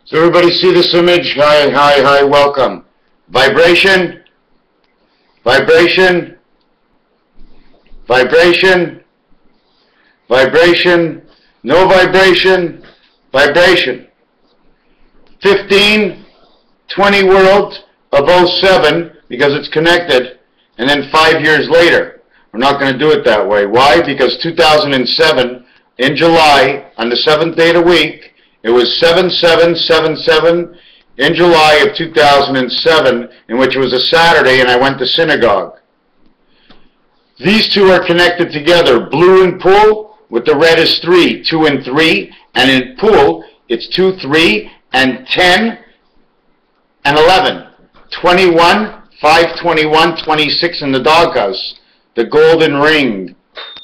So everybody see this image? Hi, hi, hi, welcome. Vibration, vibration, vibration, vibration, no vibration, vibration. 15, 20 world of 07 because it's connected, and then 5 years later. We're not going to do it that way. Why? Because 2007, in July, on the 7th day of the week, it was 7777 in July of 2007, in which it was a Saturday, and I went to synagogue. These two are connected together. Blue in pool, with the red is 3, 2 and 3, and in pool, it's 2, 3, and 10, and 11. 21, 5, 21, 26 in the doghouse. The golden ring.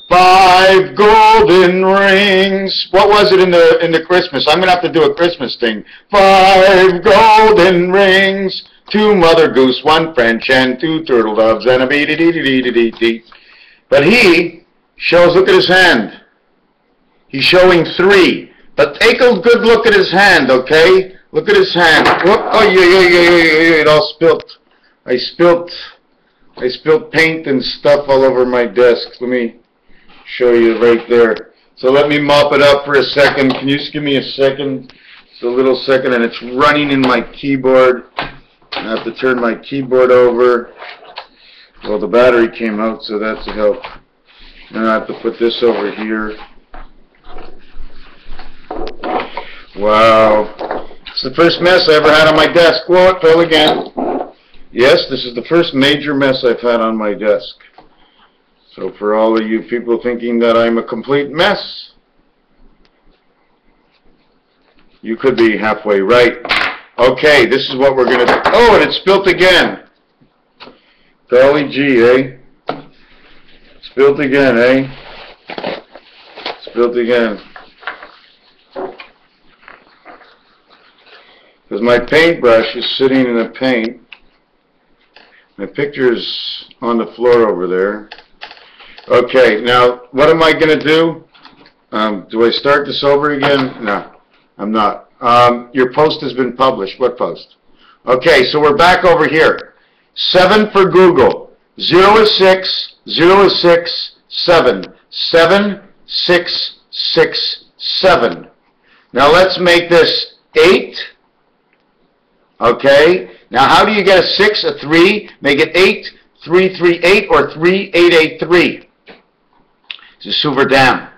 5 golden rings. What was it in the Christmas? I'm going to have to do a Christmas thing. 5 golden rings. 2 mother goose, 1 French hen, 2 turtle doves, and a bee-dee-dee-dee-dee-dee-dee. But he shows, look at his hand. He's showing 3. But take a good look at his hand, okay? Look at his hand. Whoop. Oh, yeah, it all spilt. I spilt paint and stuff all over my desk. Let me show you right there. So let me mop it up for a second. Can you just give me a second? Just a little second, and it's running in my keyboard. I have to turn my keyboard over. Well, the battery came out, so that's a help. And I have to put this over here. Wow. It's the first mess I ever had on my desk. Whoa, it fell again. Yes, this is the first major mess I've had on my desk. So for all of you people thinking that I'm a complete mess, you could be halfway right. Okay, this is what we're going to do. Oh, and it spilt again. Golly gee, eh? Spilt again, eh? Spilt again. Because my paintbrush is sitting in the paint. My picture's on the floor over there. Okay, now what am I going to do? Do I start this over again? No, I'm not. Your post has been published. What post? Okay, so we're back over here. 7 for Google. 0 is 6, 0 is 6, 7. 7, 6, 6, 7. Now let's make this 8. Okay, now how do you get a 6, a 3, make it 8, 3, 3, 8, or 3, 8, 8, 3? This is Hoover Dam.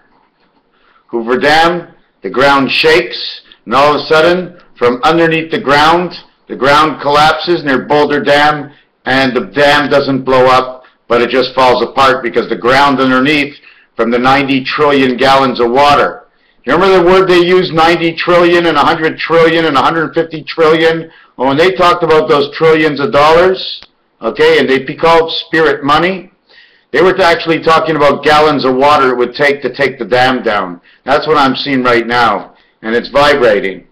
Hoover Dam, the ground shakes, and all of a sudden, from underneath the ground collapses near Boulder Dam, and the dam doesn't blow up, but it just falls apart because the ground underneath, from the 90 trillion gallons of water. You remember the word they used, 90 trillion and 100 trillion and 150 trillion? Well, when they talked about those trillions of dollars, okay, and they called spirit money, they were actually talking about gallons of water it would take to take the dam down. That's what I'm seeing right now, and it's vibrating.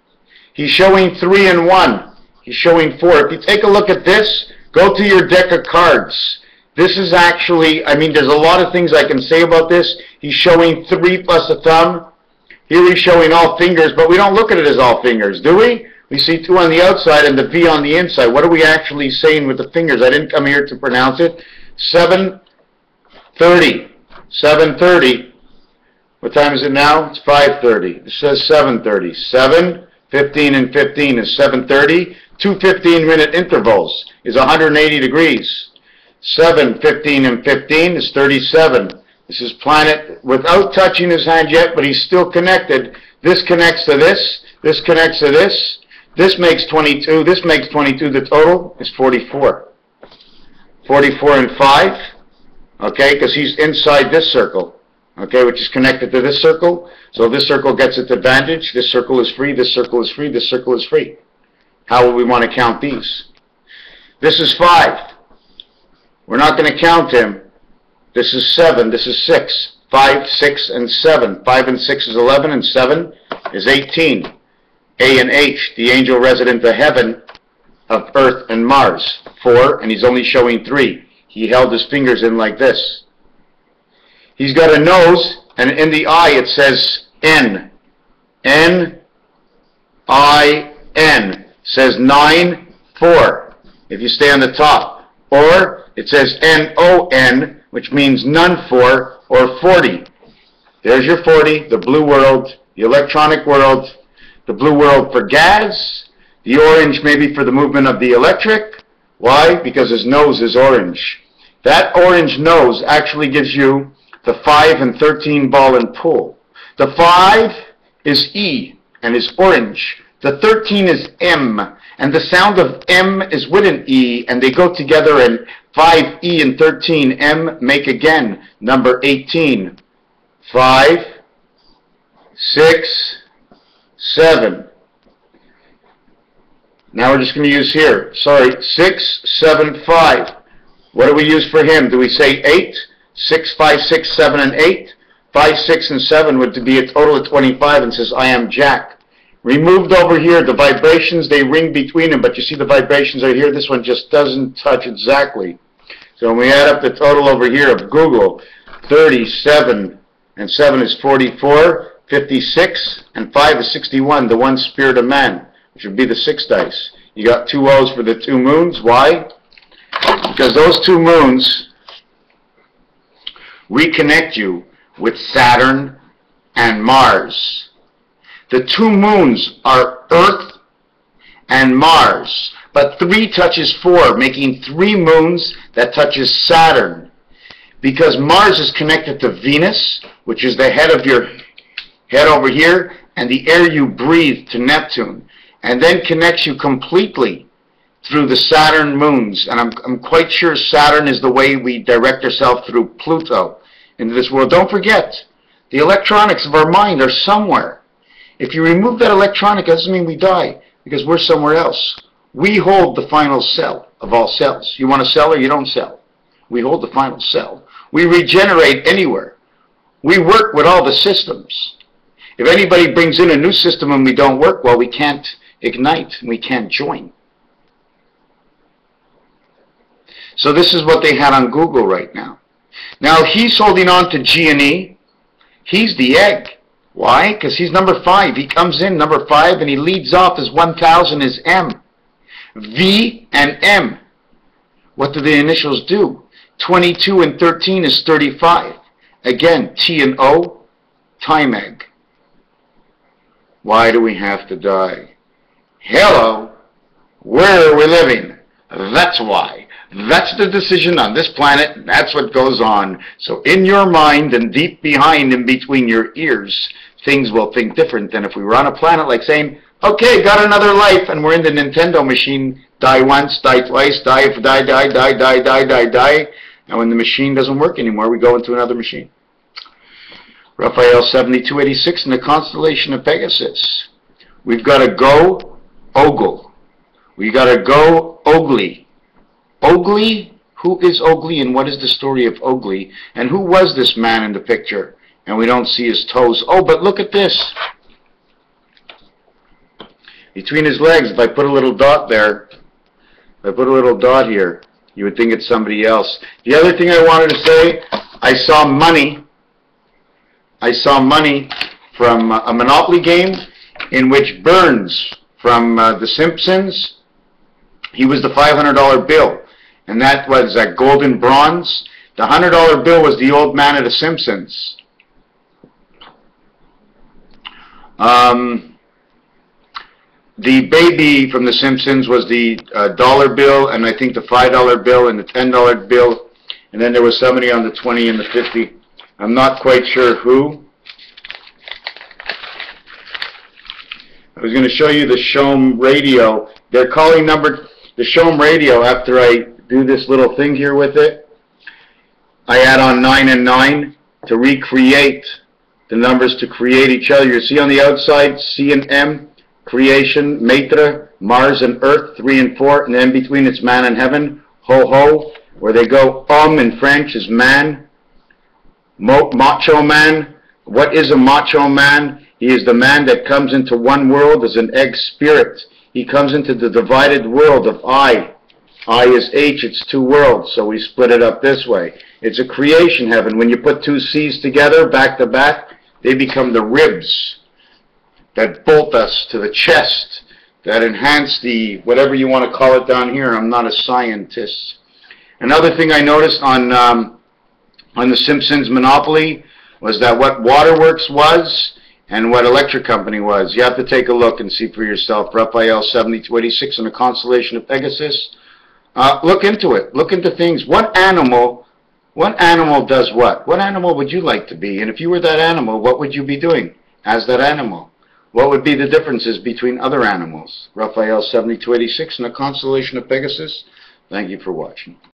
He's showing 3 and 1. He's showing 4. If you take a look at this, go to your deck of cards. This is actually, I mean, there's a lot of things I can say about this. He's showing 3 plus a thumb. Here he's showing all fingers, but we don't look at it as all fingers, do we? We see 2 on the outside and the V on the inside. What are we actually saying with the fingers? I didn't come here to pronounce it. 7:30. 7:30. What time is it now? It's 5:30. It says 7:30. 7, 15, and 15 is 7:30. 2 15-minute intervals is 180 degrees. 7, 15, and 15 is 37. This is planet without touching his hand yet, but he's still connected. This connects to this. This connects to this. This makes 22. This makes 22. The total is 44. 44 and 5. Okay, because he's inside this circle. Okay, which is connected to this circle. So this circle gets its advantage. This circle is free. This circle is free. This circle is free. How will we want to count these? This is 5. We're not going to count him. This is 7. This is 6. 5, 6, and 7. 5 and 6 is 11, and 7 is 18. A and H, the angel resident of heaven, of Earth and Mars. 4, and he's only showing 3. He held his fingers in like this. He's got a nose, and in the eye it says N. N, I, N says 9, 4, if you stay on the top. Or it says NON, which means none for, or 40. There's your 40, the blue world, the electronic world, the blue world for gas, the orange maybe for the movement of the electric. Why? Because his nose is orange. That orange nose actually gives you the 5 and 13 ball and pull. The 5 is E and is orange. The 13 is M, and the sound of M is with an E, and they go together, and 5E and 13, M make again number 18. 5, 6, 7. Now we're just going to use here, 6, 7, 5. What do we use for him? Do we say 8? 6, 5, 6, 7, and 8? 5, 6, and 7 would be a total of 25, and says, I am Jack. Removed over here, the vibrations, they ring between them, but you see the vibrations are here. This one just doesn't touch exactly. So when we add up the total over here of Google, 37, and 7 is 44, 56, and 5 is 61, the one spirit of man, which would be the 6 dice. You got 2 O's for the 2 moons. Why? Because those 2 moons reconnect you with Saturn and Mars. The 2 moons are Earth and Mars, but 3 touches 4, making 3 moons that touches Saturn. Because Mars is connected to Venus, which is the head of your head over here, and the air you breathe to Neptune, and then connects you completely through the Saturn moons. And I'm quite sure Saturn is the way we direct ourselves through Pluto into this world. Don't forget, the electronics of our mind are somewhere. If you remove that electronic, it doesn't mean we die, because we're somewhere else. We hold the final cell of all cells. You want a cell or you don't cell? We hold the final cell. We regenerate anywhere. We work with all the systems. If anybody brings in a new system and we don't work, well, we can't ignite, we can't join. So this is what they had on Google right now. Now he's holding on to G and E. He's the egg. Why? Because he's number 5. He comes in number 5 and he leads off as 1000 is M. V and M. What do the initials do? 22 and 13 is 35. Again, T and O, time egg. Why do we have to die? Hello, where are we living? That's why. That's the decision on this planet. That's what goes on. So in your mind and deep behind and between your ears, things will think different than if we were on a planet like saying, okay, got another life, and we're in the Nintendo machine. Die once, die twice, die, die, die, die, die, die, die, die. And when the machine doesn't work anymore, we go into another machine. Raphael 7286 in the constellation of Pegasus. We've got to go Ogle. We got to go Ogli. Ogli? Who is Ogli and what is the story of Ogli? And who was this man in the picture? And we don't see his toes. Oh, but look at this. Between his legs, if I put a little dot there, if I put a little dot here, you would think it's somebody else. The other thing I wanted to say, I saw money. I saw money from a Monopoly game in which Burns from The Simpsons, he was the $500 bill. And that was that golden bronze. The $100 bill was the old man of The Simpsons. The baby from The Simpsons was the dollar bill, and I think the $5 bill and the $10 bill. And then there was somebody on the 20 and the 50. I'm not quite sure who. I was going to show you the C.H.O.M radio. They're calling the C.H.O.M radio after I do this little thing here with it. I add on 9 and 9 to recreate the numbers to create each other. You see on the outside, C and M, creation, Maitre, Mars and Earth, 3 and 4, and then between it's man and heaven, ho-ho, where they go, in French is man, macho man. What is a macho man? He is the man that comes into one world as an egg spirit. He comes into the divided world of I. I is H, it's 2 worlds, so we split it up this way. It's a creation heaven. When you put 2 C's together, back to back, they become the ribs that bolt us to the chest, that enhance the, whatever you want to call it down here. I'm not a scientist. Another thing I noticed on the Simpsons Monopoly was that what Waterworks was and what Electric Company was. You have to take a look and see for yourself. Raphael 7286 and the constellation of Pegasus. Look into it. Look into things. What animal does what? What animal would you like to be? And if you were that animal, what would you be doing as that animal? What would be the differences between other animals? Raphael 7286 and the constellation of Pegasus. Thank you for watching.